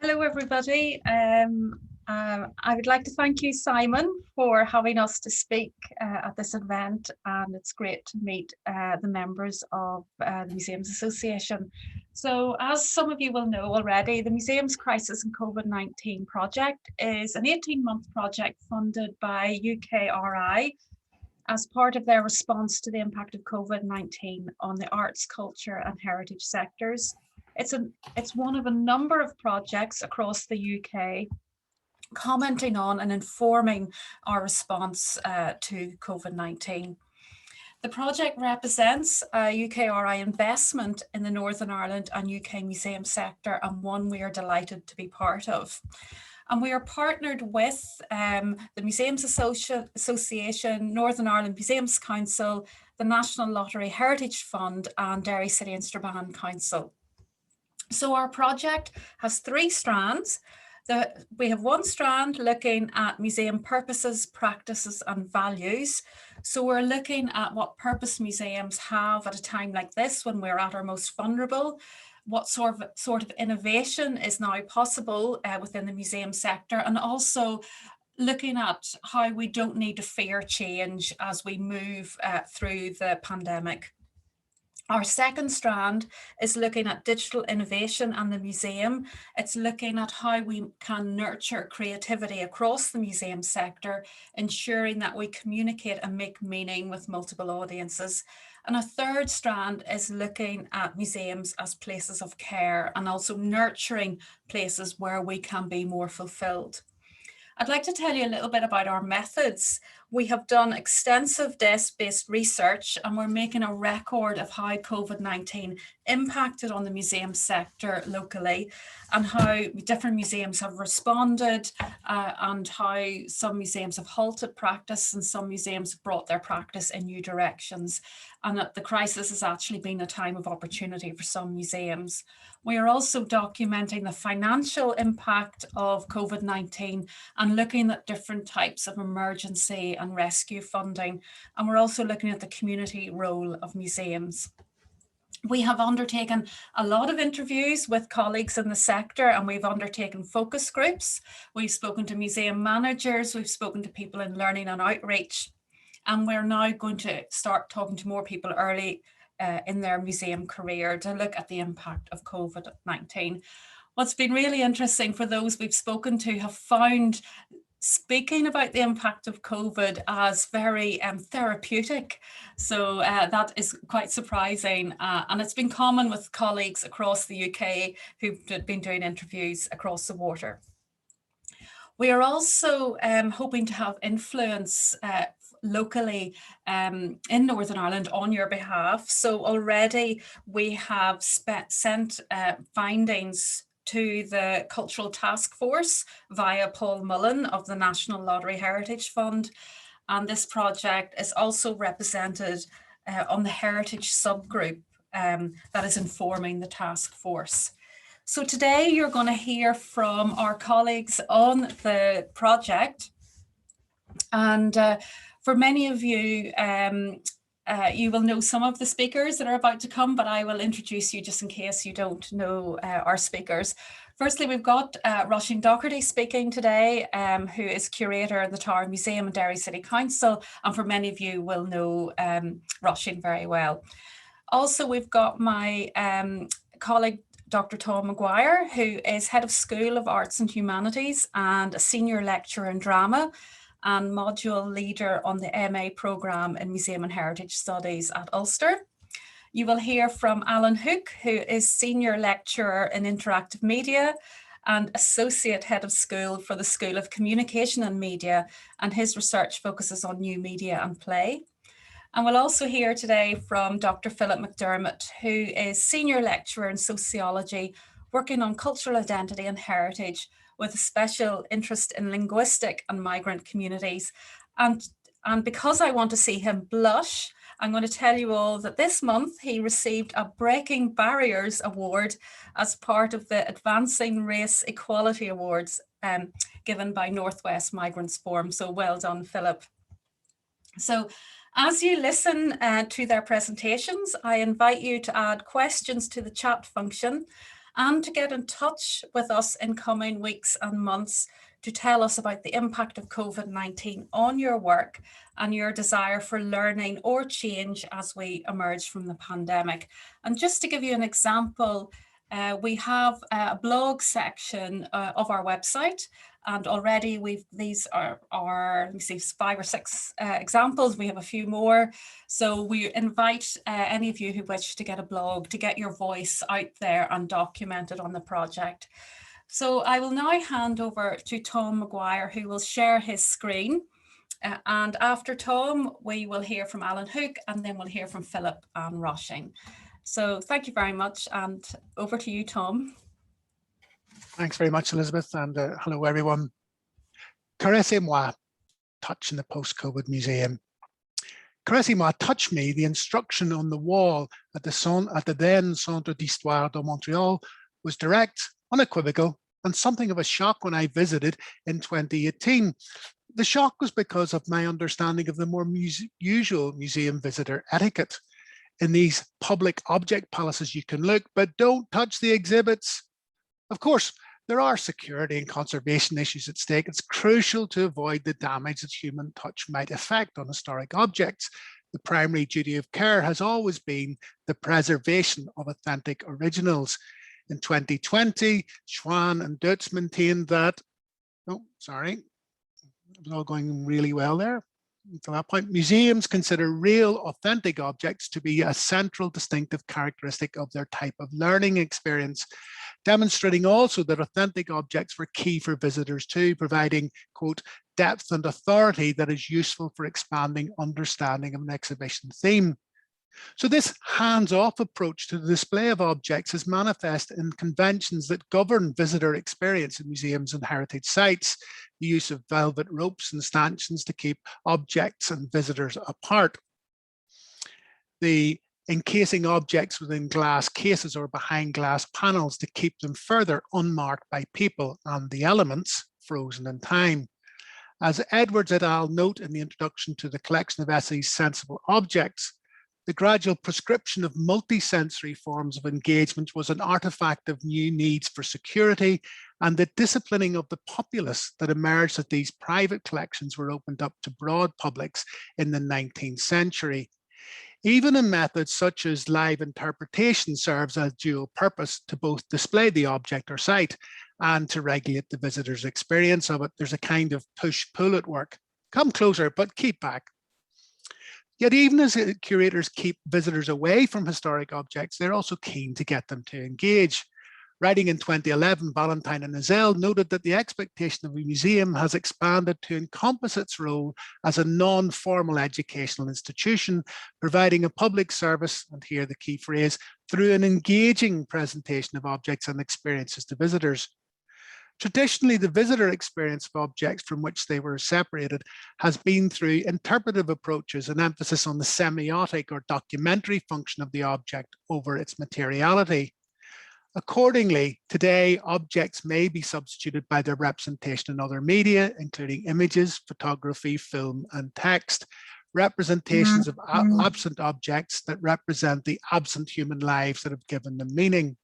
Hello, everybody. I would like to thank you, Simon, for having us to speak at this event, and it's great to meet the members of the Museums Association. So, as some of you will know already, the Museums Crisis and COVID-19 project is an 18-month project funded by UKRI as part of their response to the impact of COVID-19 on the arts, culture and heritage sectors. It's one of a number of projects across the UK commenting on and informing our response to COVID-19. The project represents a UKRI investment in the Northern Ireland and UK museum sector, and one we are delighted to be part of. And we are partnered with the Museums Association, Northern Ireland Museums Council, the National Lottery Heritage Fund and Derry City and Strabane Council. So our project has three strands. We have one strand looking at museum purposes, practices and values. So we're looking at what purpose museums have at a time like this when we're at our most vulnerable, what sort of innovation is now possible within the museum sector, and also looking at how we don't need to fear change as we move through the pandemic. Our second strand is looking at digital innovation and the museum. It's looking at how we can nurture creativity across the museum sector, ensuring that we communicate and make meaning with multiple audiences. And a third strand is looking at museums as places of care and also nurturing places where we can be more fulfilled. I'd like to tell you a little bit about our methods. We have done extensive desk-based research, and we're making a record of how COVID-19 impacted on the museum sector locally, and how different museums have responded, and how some museums have halted practice and some museums have brought their practice in new directions, and that the crisis has actually been a time of opportunity for some museums. We are also documenting the financial impact of COVID-19 and looking at different types of emergency and rescue funding. And we're also looking at the community role of museums. We have undertaken a lot of interviews with colleagues in the sector, and we've undertaken focus groups. We've spoken to museum managers, we've spoken to people in learning and outreach, and we're now going to start talking to more people early in their museum career to look at the impact of COVID-19. What's been really interesting for those we've spoken to have found speaking about the impact of COVID as very therapeutic. So that is quite surprising. And it's been common with colleagues across the UK who've been doing interviews across the water. We are also hoping to have influence locally in Northern Ireland on your behalf. So already we have sent findings to the Cultural Task Force via Paul Mullen of the National Lottery Heritage Fund. And this project is also represented on the Heritage subgroup that is informing the task force. So today you're going to hear from our colleagues on the project. And for many of you, you will know some of the speakers that are about to come, but I will introduce you just in case you don't know our speakers. Firstly, we've got Roisin Doherty speaking today, who is curator in the Tower Museum and Derry City Council, and for many of you will know Roisin very well. Also, we've got my colleague, Dr. Tom Maguire, who is Head of School of Arts and Humanities and a Senior Lecturer in Drama and Module Leader on the MA programme in Museum and Heritage Studies at Ulster. You will hear from Alan Hook, who is Senior Lecturer in Interactive Media and Associate Head of School for the School of Communication and Media, and his research focuses on new media and play. And we'll also hear today from Dr. Philip McDermott, who is Senior Lecturer in Sociology, working on cultural identity and heritage with a special interest in linguistic and migrant communities. And because I want to see him blush, I'm going to tell you all that this month he received a Breaking Barriers Award as part of the Advancing Race Equality Awards given by Northwest Migrants Forum. So well done, Philip. So as you listen to their presentations, I invite you to add questions to the chat function. and to get in touch with us in coming weeks and months to tell us about the impact of COVID-19 on your work and your desire for learning or change as we emerge from the pandemic. And just to give you an example, we have a blog section of our website, and already these are let me see, 5 or 6 examples. We have a few more. So we invite any of you who wish to get a blog to get your voice out there and documented on the project. So I will now hand over to Tom Maguire, who will share his screen. And after Tom, we will hear from Alan Hook, and then we'll hear from Philip and Roisin. So thank you very much, and over to you, Tom. Thanks very much, Elizabeth, and hello everyone. Caressez-moi, touch in the post-COVID museum. Caressez-moi, touch me, the instruction on the wall at the then Centre d'Histoire de Montréal was direct, unequivocal, and something of a shock when I visited in 2018. The shock was because of my understanding of the more usual museum visitor etiquette. In these public object palaces, you can look, but don't touch the exhibits. Of course, there are security and conservation issues at stake. It's crucial to avoid the damage that human touch might affect on historic objects. The primary duty of care has always been the preservation of authentic originals. In 2020, Schwann and Dutz maintained that, it was all going really well there. To that point, museums consider real, authentic objects to be a central distinctive characteristic of their type of learning experience, demonstrating also that authentic objects were key for visitors too, providing, quote, depth and authority that is useful for expanding understanding of an exhibition theme. So this hands-off approach to the display of objects is manifest in conventions that govern visitor experience in museums and heritage sites, the use of velvet ropes and stanchions to keep objects and visitors apart, the encasing objects within glass cases or behind glass panels to keep them further unmarked by people and the elements frozen in time. As Edwards et al. Note in the introduction to the collection of essays, Sensible Objects, the gradual prescription of multisensory forms of engagement was an artifact of new needs for security and the disciplining of the populace that emerged as these private collections were opened up to broad publics in the 19th century. Even a method such as live interpretation serves as dual purpose to both display the object or site and to regulate the visitor's experience of it. There's a kind of push-pull at work. Come closer, but keep back. Yet even as curators keep visitors away from historic objects, they're also keen to get them to engage. Writing in 2011, Valentine and Ezell noted that the expectation of a museum has expanded to encompass its role as a non-formal educational institution, providing a public service, and here the key phrase, through an engaging presentation of objects and experiences to visitors. Traditionally, the visitor experience of objects from which they were separated has been through interpretive approaches and emphasis on the semiotic or documentary function of the object over its materiality. Accordingly, today, objects may be substituted by their representation in other media, including images, photography, film, and text, representations of absent objects that represent the absent human lives that have given them meaning.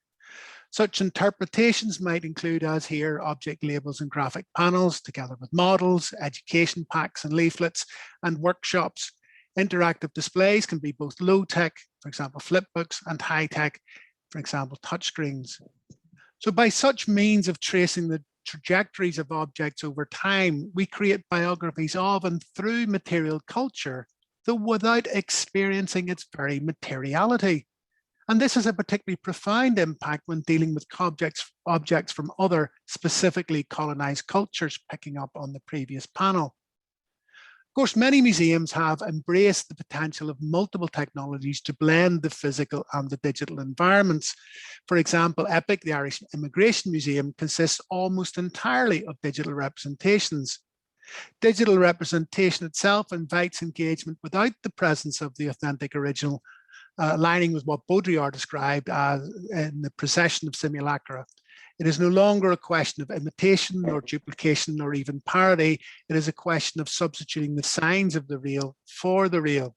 Such interpretations might include, as here, object labels and graphic panels, together with models, education packs and leaflets, and workshops. Interactive displays can be both low-tech, for example, flipbooks, and high-tech, for example, touchscreens. So by such means of tracing the trajectories of objects over time, we create biographies of and through material culture, though without experiencing its very materiality. And this has a particularly profound impact when dealing with objects from other specifically colonized cultures, picking up on the previous panel. Of course, many museums have embraced the potential of multiple technologies to blend the physical and the digital environments. For example, EPIC, the Irish Immigration Museum, consists almost entirely of digital representations. Digital representation itself invites engagement without the presence of the authentic original, aligning with what Baudrillard described as in the procession of simulacra. It is no longer a question of imitation or duplication or even parody. It is a question of substituting the signs of the real for the real.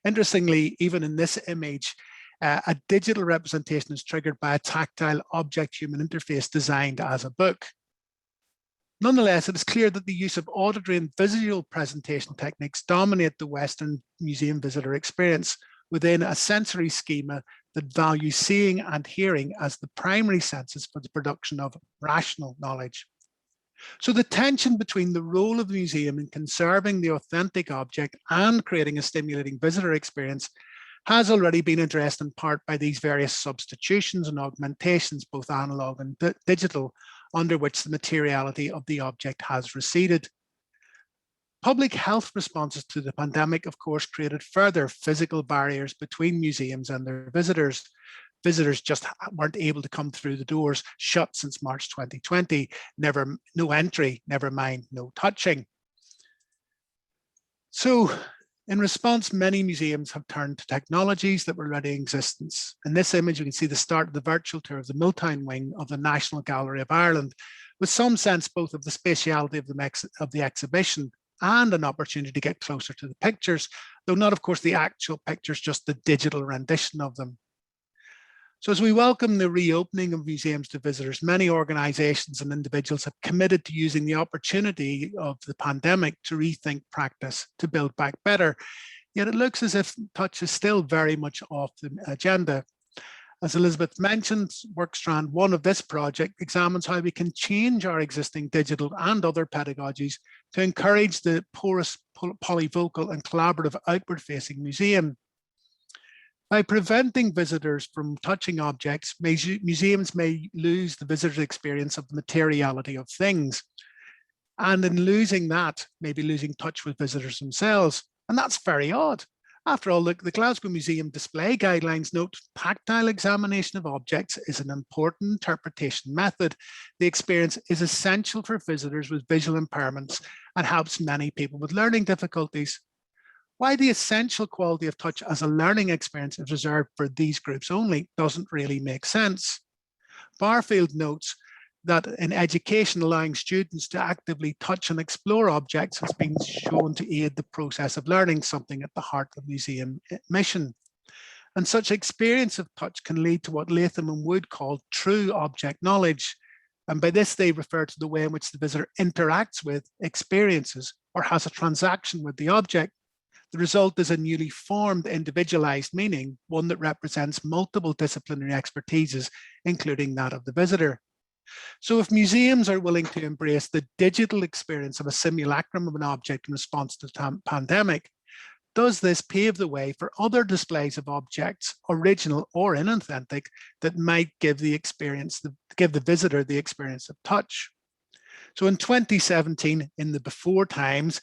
Interestingly, even in this image, A digital representation is triggered by a tactile object-human interface designed as a book. Nonetheless, it is clear that the use of auditory and visual presentation techniques dominate the Western museum visitor experience within a sensory schema that values seeing and hearing as the primary senses for the production of rational knowledge. So the tension between the role of the museum in conserving the authentic object and creating a stimulating visitor experience has already been addressed in part by these various substitutions and augmentations, both analog and digital, under which the materiality of the object has receded. Public health responses to the pandemic, of course, created further physical barriers between museums and their visitors. Visitors just weren't able to come through the doors, shut since March 2020, no entry, never mind no touching. So in response, many museums have turned to technologies that were already in existence. In this image, you can see the start of the virtual tour of the Milltown wing of the National Gallery of Ireland, with some sense both of the spatiality of the exhibition and an opportunity to get closer to the pictures, though not, of course, the actual pictures, just the digital rendition of them. So as we welcome the reopening of museums to visitors, many organizations and individuals have committed to using the opportunity of the pandemic to rethink practice, to build back better. Yet it looks as if touch is still very much off the agenda. As Elizabeth mentioned, work strand 1 of this project examines how we can change our existing digital and other pedagogies to encourage the porous, polyvocal and collaborative outward-facing museum. By preventing visitors from touching objects, museums may lose the visitor's experience of the materiality of things. And in losing that, maybe losing touch with visitors themselves. And that's very odd. After all, the Glasgow Museum display guidelines note tactile examination of objects is an important interpretation method. The experience is essential for visitors with visual impairments and helps many people with learning difficulties. Why the essential quality of touch as a learning experience is reserved for these groups only doesn't really make sense. Barfield notes that in education, allowing students to actively touch and explore objects has been shown to aid the process of learning, something at the heart of museum mission. And such experience of touch can lead to what Latham and Wood called true object knowledge. And by this, they refer to the way in which the visitor interacts with, experiences, or has a transaction with the object. The result is a newly formed individualized meaning, one that represents multiple disciplinary expertises, including that of the visitor. So if museums are willing to embrace the digital experience of a simulacrum of an object in response to the pandemic, does this pave the way for other displays of objects, original or inauthentic, that might give the visitor the experience of touch? So in 2017, in the Before Times,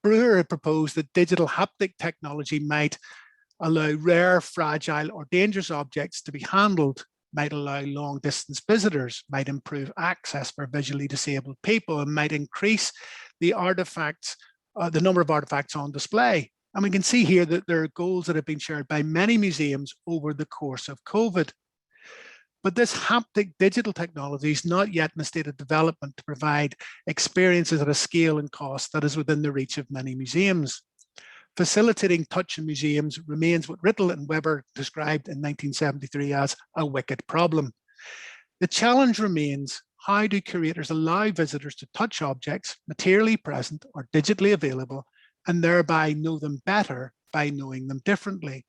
Brewer had proposed that digital haptic technology might allow rare, fragile, or dangerous objects to be handled, might allow long-distance visitors, might improve access for visually disabled people, and might increase the number of artifacts on display. And we can see here that there are goals that have been shared by many museums over the course of COVID. But this haptic digital technology is not yet in a state of development to provide experiences at a scale and cost that is within the reach of many museums. Facilitating touch in museums remains what Rittel and Weber described in 1973 as a wicked problem. The challenge remains, how do curators allow visitors to touch objects materially present or digitally available, and thereby know them better by knowing them differently?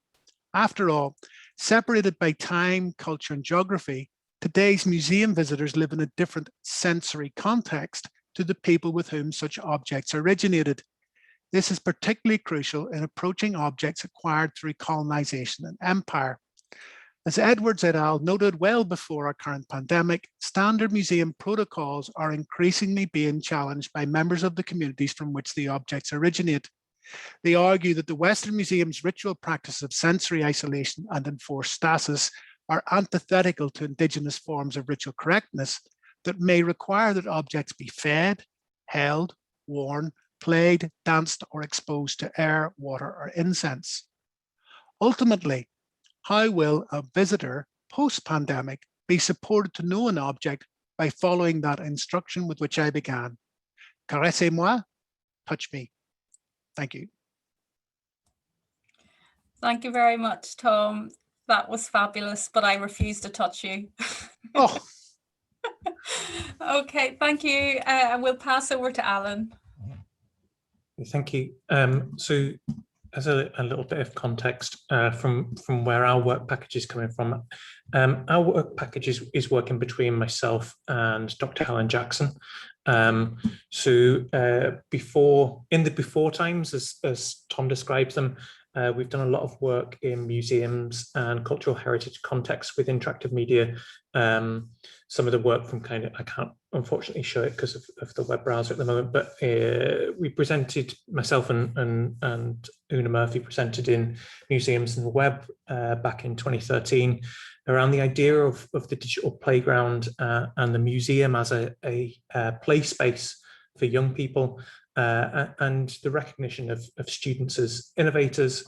After all, separated by time, culture, and geography, today's museum visitors live in a different sensory context to the people with whom such objects originated. This is particularly crucial in approaching objects acquired through colonization and empire. As Edwards et al. Noted well before our current pandemic, standard museum protocols are increasingly being challenged by members of the communities from which the objects originate. They argue that the Western Museum's ritual practice of sensory isolation and enforced stasis are antithetical to indigenous forms of ritual correctness that may require that objects be fed, held, worn, played, danced, or exposed to air, water, or incense. Ultimately, how will a visitor post-pandemic be supported to know an object by following that instruction with which I began? Caressez-moi, touch me. Thank you. Thank you very much, Tom. That was fabulous, but I refuse to touch you. Oh, Okay, thank you. And we'll pass over to Alan. Thank you. So as a little bit of context from where our work package is coming from, our work package is working between myself and Dr. Helen Jackson. So in the before times, as Tom describes them, we've done a lot of work in museums and cultural heritage contexts with interactive media. Some of the work from I can't unfortunately show it because of the web browser at the moment, but we presented, myself and Una Murphy presented in Museums and the Web back in 2013 around the idea of the digital playground and the museum as a play space for young people, and the recognition of students as innovators.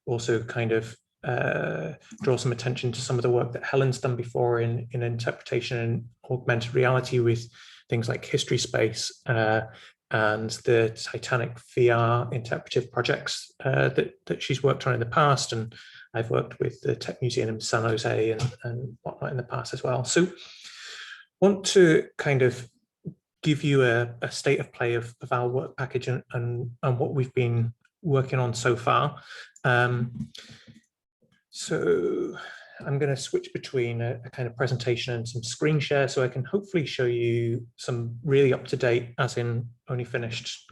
Also draw some attention to some of the work that Helen's done before in interpretation and augmented reality with things like History Space and the Titanic VR interpretive projects that she's worked on in the past. And I've worked with the Tech Museum in San Jose and whatnot in the past as well. So want to give you a state of play of our work package and what we've been working on so far. So I'm going to switch between a kind of presentation and some screen share so I can hopefully show you some really up-to-date, as in only finished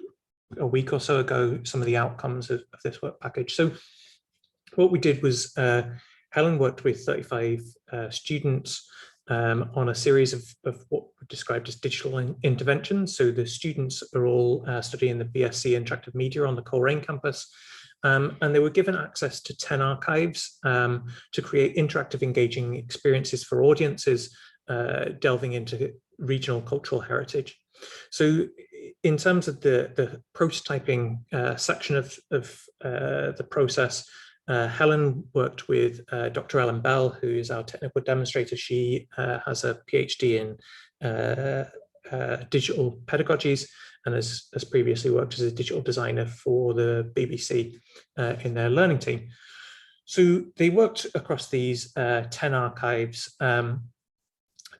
a week or so ago, some of the outcomes of this work package. So what we did was Helen worked with 35 students on a series of what were described as digital interventions. So the students are all studying the BSc Interactive Media on the Coleraine campus. And they were given access to 10 archives to create interactive, engaging experiences for audiences delving into regional cultural heritage. So in terms of the prototyping section of the process, Helen worked with Dr. Ellen Bell, who is our technical demonstrator. She has a PhD in digital pedagogies and has previously worked as a digital designer for the BBC in their learning team. So they worked across these 10 archives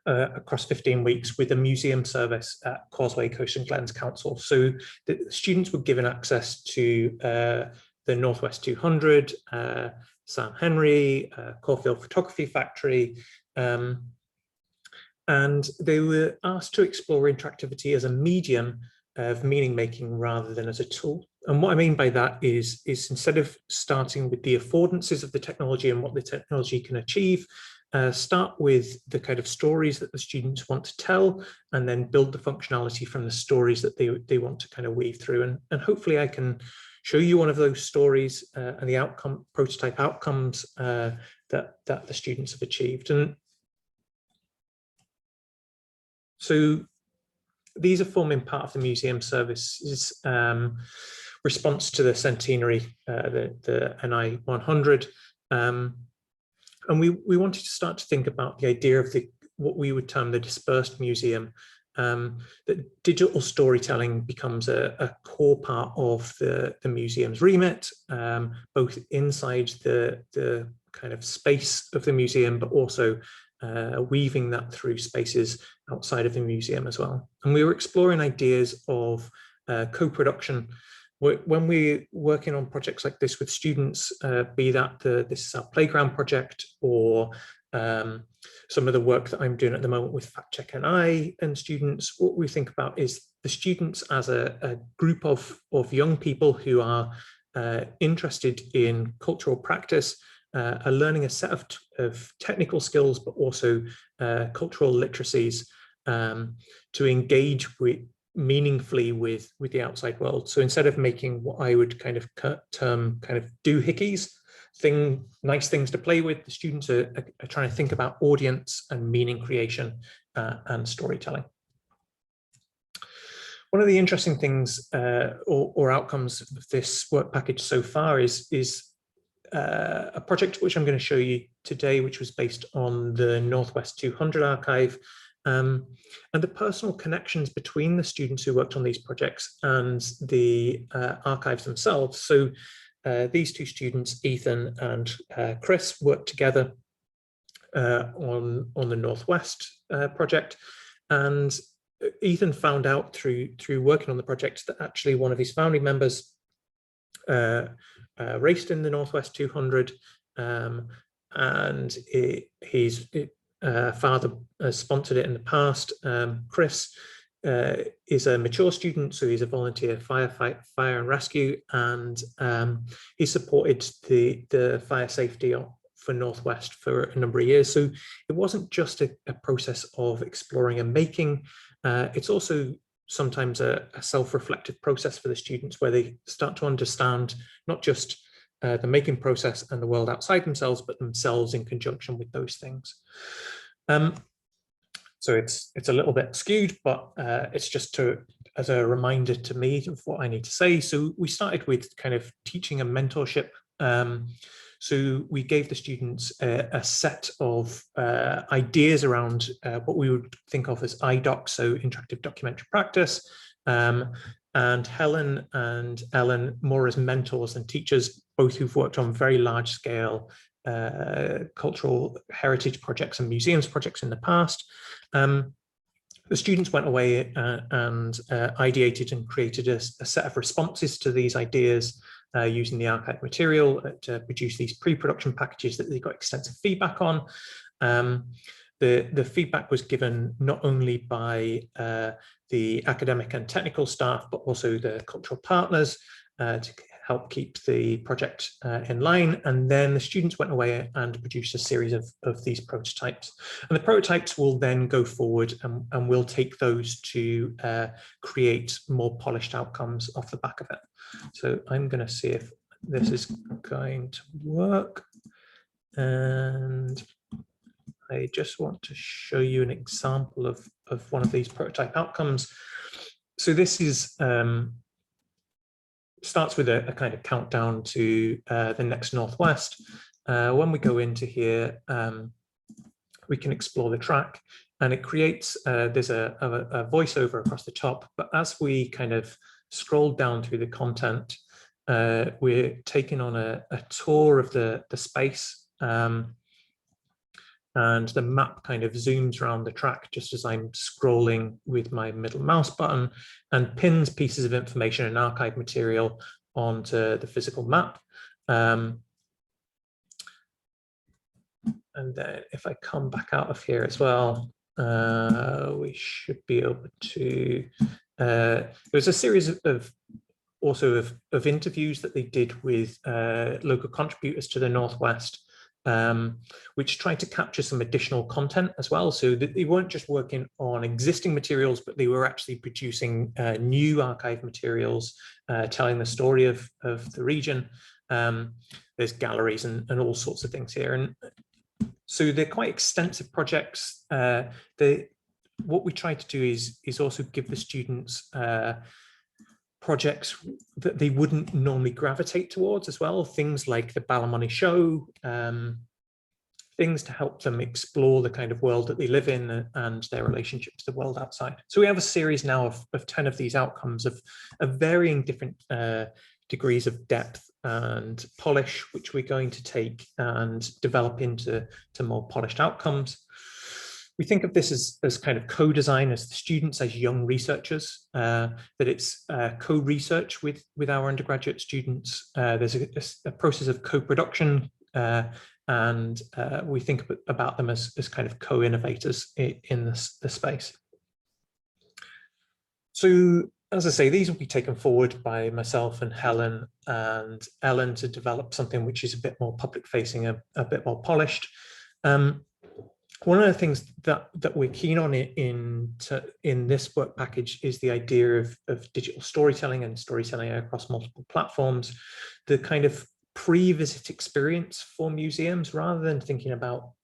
across 15 weeks with a museum service at Causeway Coast and Glens Council. So the students were given access to the Northwest 200, Sam Henry, Caulfield Photography Factory, and they were asked to explore interactivity as a medium of meaning making rather than as a tool. And what I mean by that is instead of starting with the affordances of the technology and what the technology can achieve, start with the kind of stories that the students want to tell, and then build the functionality from the stories that they want to kind of weave through. And hopefully I can show you one of those stories and the prototype outcomes that the students have achieved. And so these are forming part of the museum service's response to the centenary, the NI 100. And we wanted to start to think about the idea of what we would term the dispersed museum, that digital storytelling becomes a core part of the museum's remit, both inside the kind of space of the museum, but also weaving that through spaces outside of the museum as well. And we were exploring ideas of co-production. When we're working on projects like this with students, be that this is our playground project, or some of the work that I'm doing at the moment with Fact Check NI and students, what we think about is the students as a group of young people who are interested in cultural practice, are learning a set of technical skills, but also cultural literacies to engage meaningfully with the outside world. So instead of making what I would kind of term kind of doohickeys, nice things to play with, the students are trying to think about audience and meaning creation and storytelling. One of the interesting things or outcomes of this work package so far is a project which I'm going to show you today, which was based on the Northwest 200 archive, and the personal connections between the students who worked on these projects and the archives themselves. So these two students, Ethan and Chris, worked together on the Northwest project, and Ethan found out through working on the project that actually one of his family members raced in the Northwest 200, and his father has sponsored it in the past. Chris is a mature student, so he's a volunteer firefight, fire and rescue, and he supported the fire safety for Northwest for a number of years. So it wasn't just a process of exploring and making, it's also sometimes a self-reflective process for the students where they start to understand not just the making process and the world outside themselves, but themselves in conjunction with those things. So it's a little bit skewed, but it's just as a reminder to me of what I need to say. So we started with kind of teaching and mentorship. So we gave the students a set of ideas around what we would think of as IDocs, so interactive documentary practice. And Helen and Ellen, more as mentors and teachers, both who've worked on very large scale cultural heritage projects and museums projects in the past. The students went away and ideated and created a set of responses to these ideas using the archive material to produce these pre-production packages that they got extensive feedback on. The feedback was given not only by the academic and technical staff, but also the cultural partners to help keep the project in line. And then the students went away and produced a series of these prototypes. And the prototypes will then go forward and we'll take those to create more polished outcomes off the back of it. So I'm going to see if this is going to work. And I just want to show you an example of one of these prototype outcomes. So this is starts with a kind of countdown to the next Northwest. When we go into here, we can explore the track, and it creates, there's a voiceover across the top, but as we kind of scroll down through the content, we're taking on a tour of the space, and the map kind of zooms around the track just as I'm scrolling with my middle mouse button and pins pieces of information and archive material onto the physical map. And then if I come back out of here as well, we should be able to, there was a series of interviews that they did with local contributors to the Northwest, which tried to capture some additional content as well, so that they weren't just working on existing materials, but they were actually producing new archive materials, telling the story of the region. There's galleries and all sorts of things here, and so they're quite extensive projects. What we try to do is also give the students projects that they wouldn't normally gravitate towards as well, things like the Ballymoney show, things to help them explore the kind of world that they live in and their relationship to the world outside. So we have a series now of 10 of these outcomes of varying different degrees of depth and polish, which we're going to take and develop into more polished outcomes. We think of this as kind of co-design, as the students, as young researchers, that it's co-research with our undergraduate students. There's a process of co-production, and we think about them as kind of co-innovators in the space. So, as I say, these will be taken forward by myself and Helen and Ellen to develop something which is a bit more public-facing, a bit more polished. One of the things that we're keen on in this work package is the idea of digital storytelling and storytelling across multiple platforms, the kind of pre-visit experience for museums, rather than thinking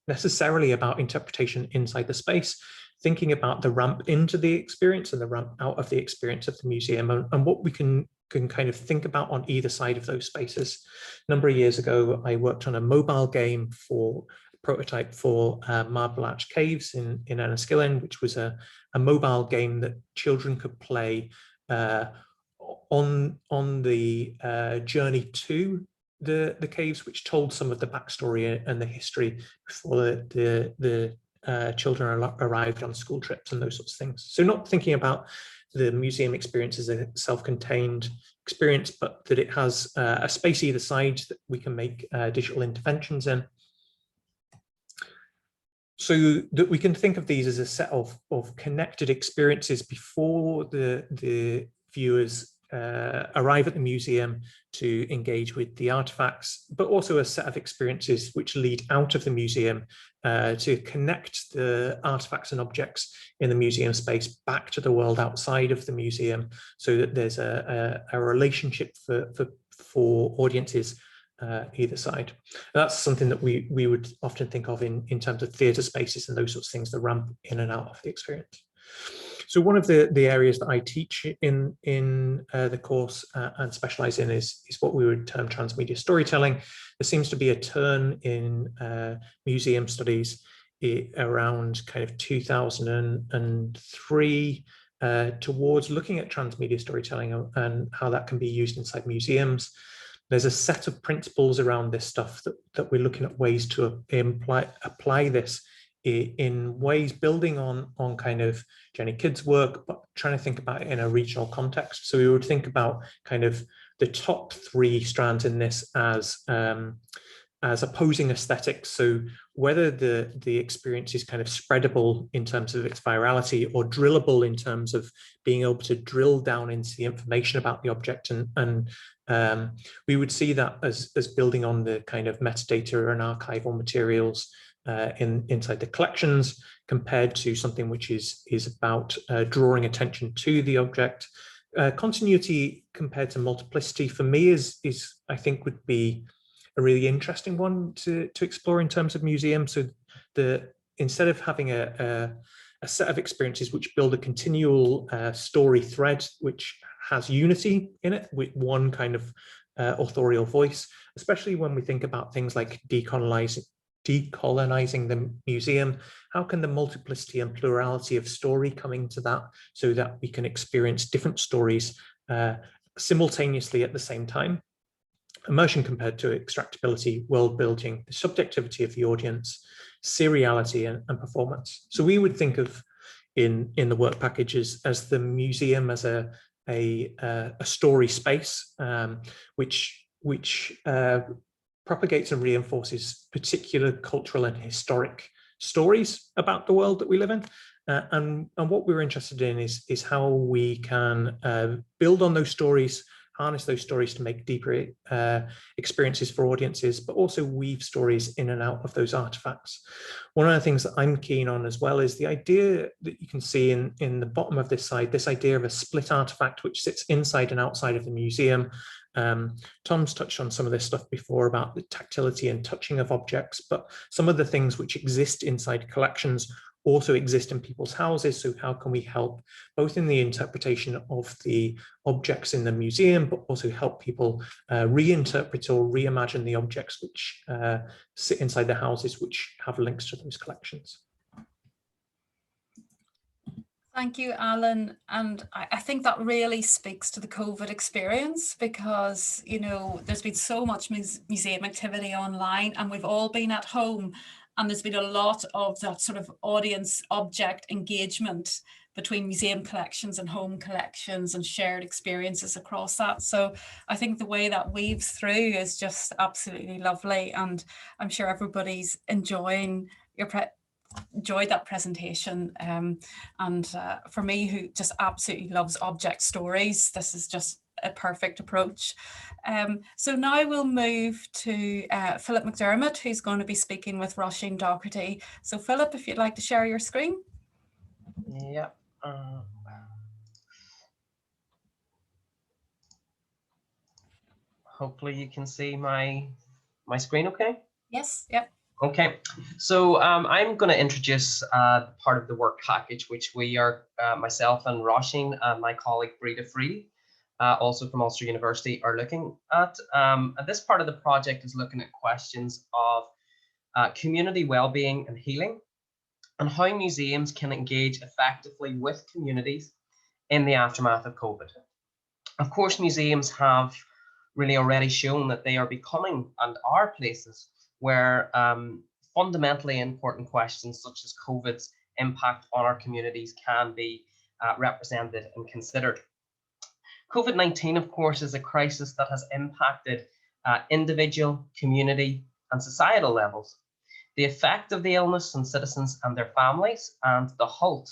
necessarily about interpretation inside the space, thinking about the ramp into the experience and the ramp out of the experience of the museum, and what we can kind of think about on either side of those spaces. A number of years ago, I worked on a mobile game prototype for Marble Arch Caves in Enniskillen, which was a mobile game that children could play on the journey to the caves which told some of the backstory and the history before the children arrived on school trips and those sorts of things. So not thinking about the museum experience as a self-contained experience, but that it has a space either side that we can make digital interventions in. So that we can think of these as a set of connected experiences before the viewers arrive at the museum to engage with the artifacts, but also a set of experiences which lead out of the museum to connect the artifacts and objects in the museum space back to the world outside of the museum, so that there's a relationship for audiences either side. And that's something that we would often think of in terms of theatre spaces and those sorts of things that ramp in and out of the experience. So one of the areas that I teach in the course and specialize in is what we would term transmedia storytelling. There seems to be a turn in museum studies around kind of 2003 towards looking at transmedia storytelling and how that can be used inside museums. There's a set of principles around this stuff that we're looking at ways to apply this in ways building on kind of Jenny Kidd's work, but trying to think about it in a regional context. So we would think about kind of the top 3 strands in this as opposing aesthetics. So whether the experience is kind of spreadable in terms of its virality or drillable in terms of being able to drill down into the information about the object, and we would see that as building on the kind of metadata and archival materials inside the collections, compared to something which is about drawing attention to the object. Continuity compared to multiplicity for me is I think would be a really interesting one to explore in terms of museums. So instead of having a set of experiences which build a continual story thread which has unity in it with one kind of authorial voice, especially when we think about things like decolonizing the museum, how can the multiplicity and plurality of story come into that so that we can experience different stories simultaneously at the same time? Immersion compared to extractability, world building, the subjectivity of the audience, seriality and performance. So we would think of in the work packages as the museum as a story space which propagates and reinforces particular cultural and historic stories about the world that we live in. And what we're interested in is how we can build on those stories, harness those stories to make deeper experiences for audiences, but also weave stories in and out of those artifacts. One of the things that I'm keen on as well is the idea that you can see in the bottom of this slide, this idea of a split artifact which sits inside and outside of the museum. Tom's touched on some of this stuff before about the tactility and touching of objects, but some of the things which exist inside collections also exist in people's houses. So how can we help both in the interpretation of the objects in the museum, but also help people reinterpret or reimagine the objects which sit inside the houses which have links to those collections? Thank you, Alan. And I think that really speaks to the COVID experience because, you know, there's been so much museum activity online and we've all been at home, and there's been a lot of that sort of audience object engagement between museum collections and home collections and shared experiences across that. So I think the way that weaves through is just absolutely lovely. And I'm sure everybody's enjoyed that presentation, and for me, who just absolutely loves object stories, this is just a perfect approach. So now we'll move to Philip McDermott, who's going to be speaking with Roisin Doherty. So Philip, if you'd like to share your screen. Yeah. Hopefully you can see my screen okay? Yes, yep. Okay, so I'm going to introduce part of the work package, which we are, myself and Roisin and my colleague Breda Free, also from Ulster University, are looking at. And this part of the project is looking at questions of community well-being and healing, and how museums can engage effectively with communities in the aftermath of COVID. Of course, museums have really already shown that they are becoming and are places where fundamentally important questions such as COVID's impact on our communities can be represented and considered. COVID-19, of course, is a crisis that has impacted individual, community, and societal levels. The effect of the illness on citizens and their families and the halt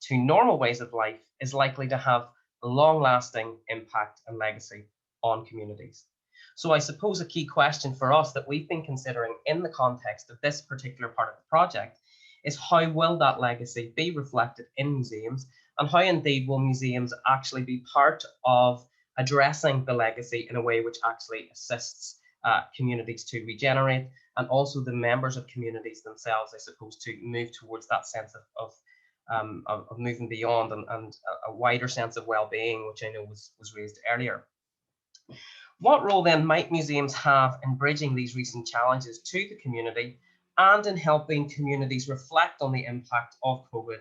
to normal ways of life is likely to have a long-lasting impact and legacy on communities. So I suppose a key question for us that we've been considering in the context of this particular part of the project is how will that legacy be reflected in museums, and how indeed will museums actually be part of addressing the legacy in a way which actually assists communities to regenerate, and also the members of communities themselves, I suppose, to move towards that sense of moving beyond and a wider sense of well-being, which I know was raised earlier. What role then might museums have in bridging these recent challenges to the community and in helping communities reflect on the impact of COVID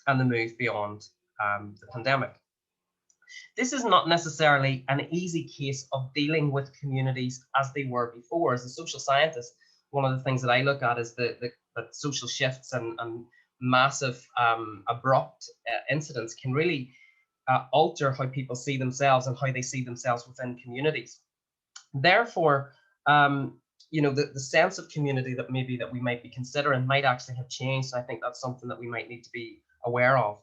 and the move beyond the pandemic? This is not necessarily an easy case of dealing with communities as they were before. As a social scientist, one of the things that I look at is that social shifts and massive abrupt incidents can really alter how people see themselves and how they see themselves within communities. Therefore, you know, the sense of community that we might be considering might actually have changed. I think that's something that we might need to be aware of.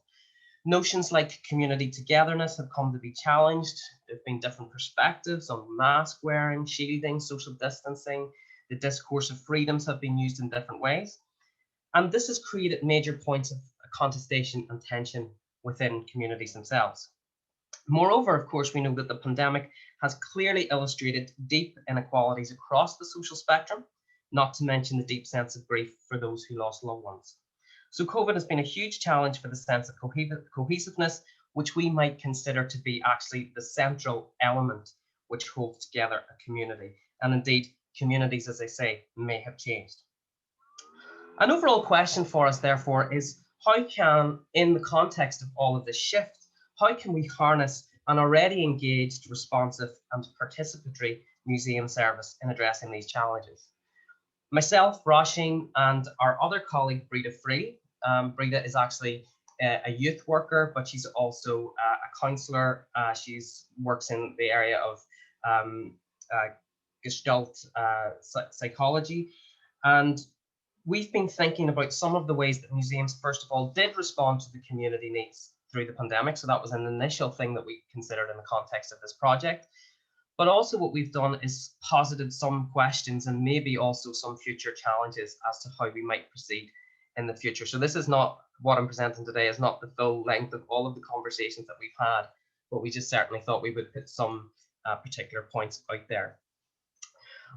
Notions like community togetherness have come to be challenged. There have been different perspectives on mask wearing, shielding, social distancing. The discourse of freedoms have been used in different ways. And this has created major points of contestation and tension within communities themselves. Moreover, of course, we know that the pandemic has clearly illustrated deep inequalities across the social spectrum, not to mention the deep sense of grief for those who lost loved ones. So COVID has been a huge challenge for the sense of cohesiveness, which we might consider to be actually the central element which holds together a community. And indeed, communities, as I say, may have changed. An overall question for us, therefore, is how can, in the context of all of this shift, how can we harness an already engaged, responsive and participatory museum service in addressing these challenges? Myself, Roisin, and our other colleague, Breda Free. Breda is actually a youth worker, but she's also a counsellor. She works in the area of Gestalt psychology. And we've been thinking about some of the ways that museums, first of all, did respond to the community needs through the pandemic. So that was an initial thing that we considered in the context of this project. But also what we've done is posited some questions and maybe also some future challenges as to how we might proceed in the future. So this is not what I'm presenting today, is not the full length of all of the conversations that we've had, but we just certainly thought we would put some particular points out there.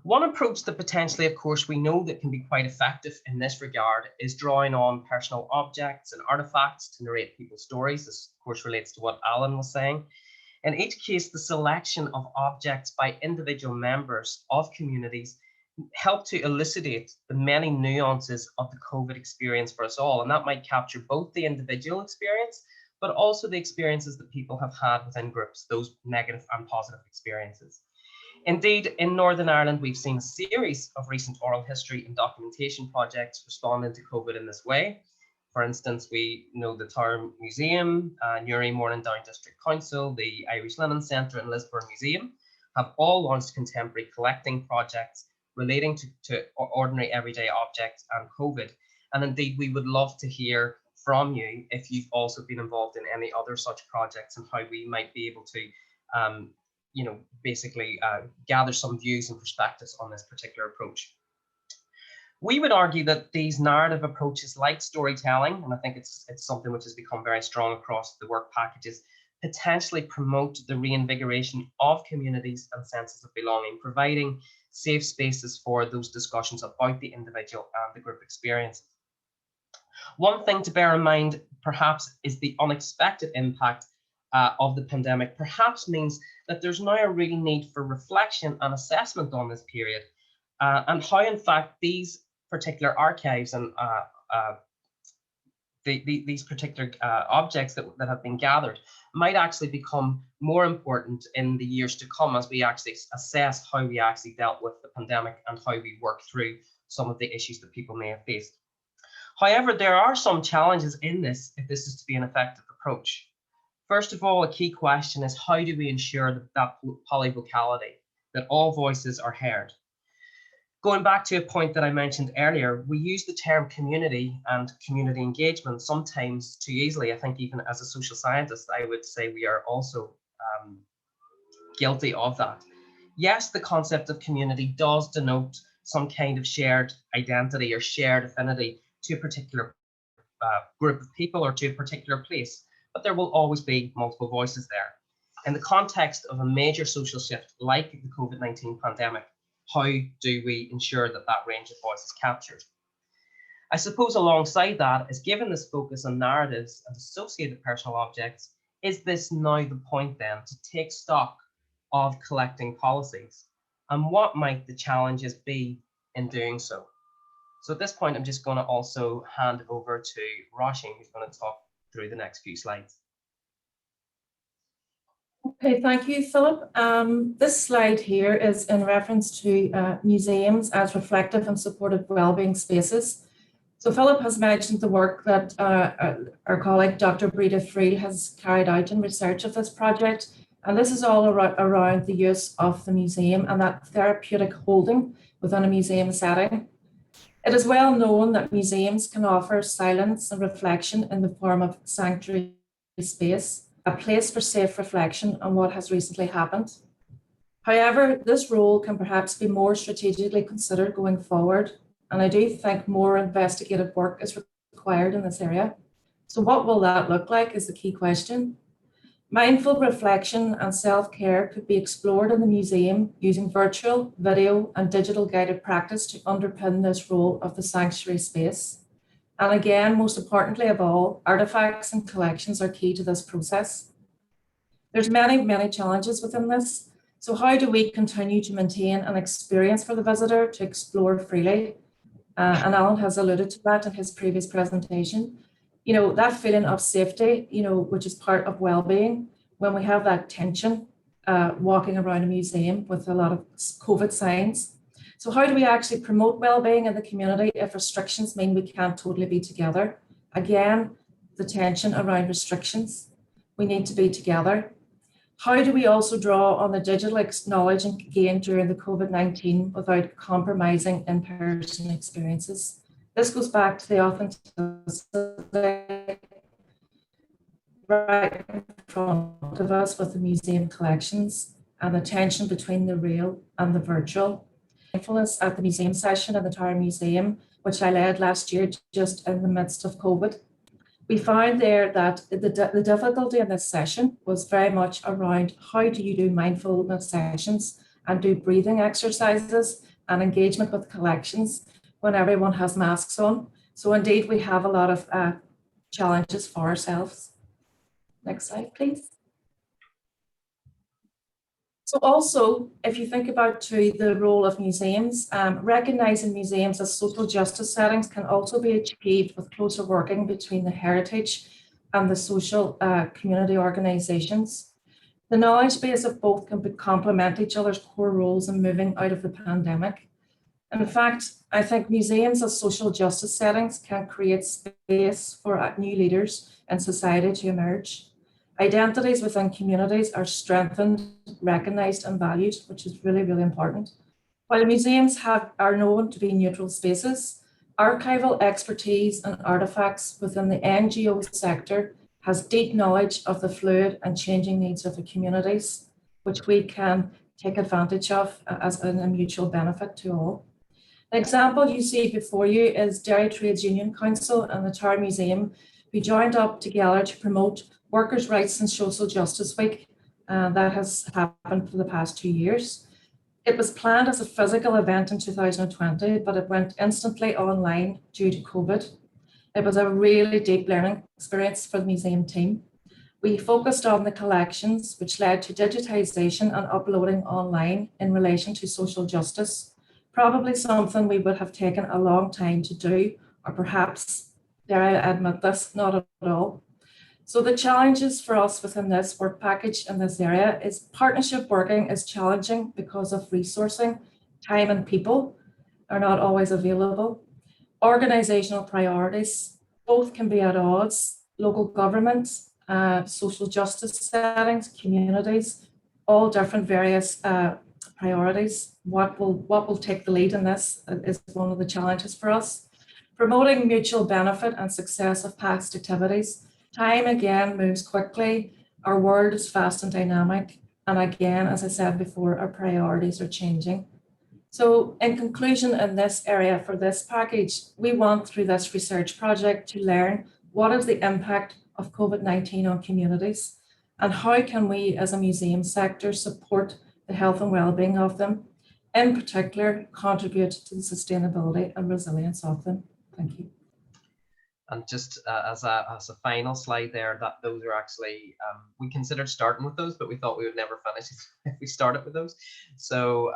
One approach that potentially, of course, we know that can be quite effective in this regard is drawing on personal objects and artifacts to narrate people's stories. This, of course, relates to what Alan was saying. In each case, the selection of objects by individual members of communities help to elucidate the many nuances of the COVID experience for us all. And that might capture both the individual experience, but also the experiences that people have had within groups, those negative and positive experiences. Indeed, in Northern Ireland, we've seen a series of recent oral history and documentation projects responding to COVID in this way. For instance, we know the Tower Museum, Newry Morningdown District Council, the Irish Linen Centre and Lisburn Museum have all launched contemporary collecting projects relating to ordinary everyday objects and COVID. And indeed, we would love to hear from you if you've also been involved in any other such projects and how we might be able to you know, basically gather some views and perspectives on this particular approach. We would argue that these narrative approaches like storytelling, and I think it's something which has become very strong across the work packages, potentially promote the reinvigoration of communities and senses of belonging, providing safe spaces for those discussions about the individual and the group experiences. One thing to bear in mind, perhaps, is the unexpected impact of the pandemic perhaps means that there's now a real need for reflection and assessment on this period and how, in fact, these particular archives and these particular objects that have been gathered might actually become more important in the years to come as we actually assess how we actually dealt with the pandemic and how we work through some of the issues that people may have faced. However, there are some challenges in this if this is to be an effective approach. First of all, a key question is how do we ensure that polyvocality, that all voices are heard? Going back to a point that I mentioned earlier, we use the term community and community engagement sometimes too easily. I think even as a social scientist, I would say we are also guilty of that. Yes, the concept of community does denote some kind of shared identity or shared affinity to a particular group of people or to a particular place, but there will always be multiple voices there. In the context of a major social shift like the COVID-19 pandemic, how do we ensure that that range of voice is captured? I suppose alongside that is, given this focus on narratives and associated personal objects, is this now the point then to take stock of collecting policies? And what might the challenges be in doing so? So at this point, I'm just going to also hand over to Roisin, who's going to talk through the next few slides. Okay, thank you, Philip. This slide here is in reference to museums as reflective and supportive wellbeing spaces. So Philip has mentioned the work that our colleague, Dr. Breda Friel, has carried out in research of this project. And this is all around the use of the museum and that therapeutic holding within a museum setting. It is well known that museums can offer silence and reflection in the form of sanctuary space, a place for safe reflection on what has recently happened. However, this role can perhaps be more strategically considered going forward, and I do think more investigative work is required in this area. So what will that look like is the key question. Mindful reflection and self-care could be explored in the museum using virtual, video, and digital guided practice to underpin this role of the sanctuary space. And again, most importantly of all, artifacts and collections are key to this process. There's many challenges within this. So how do we continue to maintain an experience for the visitor to explore freely? And Alan has alluded to that in his previous presentation. You know, that feeling of safety, you know, which is part of well-being, when we have that tension walking around a museum with a lot of COVID signs. So how do we actually promote well-being in the community if restrictions mean we can't totally be together? Again, the tension around restrictions. We need to be together. How do we also draw on the digital knowledge gained during the COVID-19 without compromising in-person experiences? This goes back to the authenticity right in front of us with the museum collections and the tension between the real and the virtual. Mindfulness at the museum session in the Tower Museum, which I led last year just in the midst of COVID. We found there that the difficulty in this session was very much around how do you do mindfulness sessions and do breathing exercises and engagement with collections when everyone has masks on. So indeed, we have a lot of challenges for ourselves. Next slide, please. So also, if you think about the role of museums, recognising museums as social justice settings can also be achieved with closer working between the heritage and the social community organisations. The knowledge base of both can complement each other's core roles in moving out of the pandemic. In fact, I think museums as social justice settings can create space for new leaders in society to emerge. Identities within communities are strengthened, recognised and valued, which is really important. While museums are known to be neutral spaces, archival expertise and artefacts within the NGO sector has deep knowledge of the fluid and changing needs of the communities, which we can take advantage of as a mutual benefit to all. The example you see before you is Derry Trades Union Council and the Tower Museum, who joined up together to promote Workers' Rights and Social Justice Week that has happened for the past 2 years. It was planned as a physical event in 2020, but it went instantly online due to COVID. It was a really deep learning experience for the museum team. We focused on the collections, which led to digitisation and uploading online in relation to social justice, probably something we would have taken a long time to do, or perhaps dare I admit this, not at all. So the challenges for us within this work package in this area is partnership working is challenging because of resourcing, time and people are not always available. Organizational priorities, both can be at odds. Local governments, social justice settings, communities, all different various priorities. What will take the lead in this is one of the challenges for us. Promoting mutual benefit and success of past activities. Time again moves quickly. Our world is fast and dynamic. And again, as I said before, our priorities are changing. So in conclusion, in this area for this package, we want through this research project to learn what is the impact of COVID-19 on communities and how can we as a museum sector support the health and well-being of them, in particular contribute to the sustainability and resilience of them. Thank you. And just as a final slide there, that those are actually, we considered starting with those, but we thought we would never finish if we started with those. So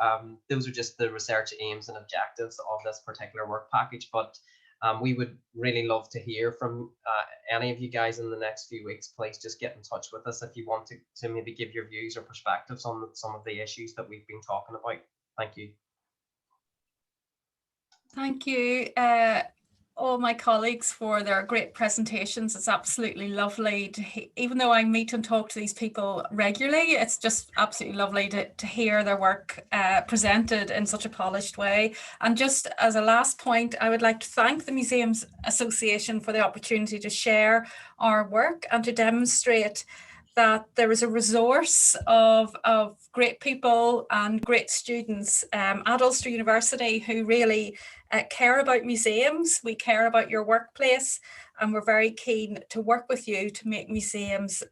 those are just the research aims and objectives of this particular work package. But we would really love to hear from any of you guys in the next few weeks. Please just get in touch with us if you want to maybe give your views or perspectives on some of the issues that we've been talking about. Thank you. Thank you, all my colleagues, for their great presentations. It's absolutely lovely to even though I meet and talk to these people regularly, it's just absolutely lovely to hear their work presented in such a polished way. And just as a last point, I would like to thank the Museums Association for the opportunity to share our work and to demonstrate that there is a resource of great people and great students at Ulster University who really care about museums. We care about your workplace, and we're very keen to work with you to make museums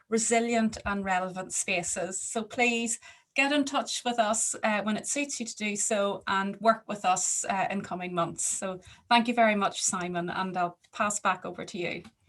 resilient and relevant spaces. So please get in touch with us when it suits you to do so, and work with us in coming months. So thank you very much, Simon, and I'll pass back over to you.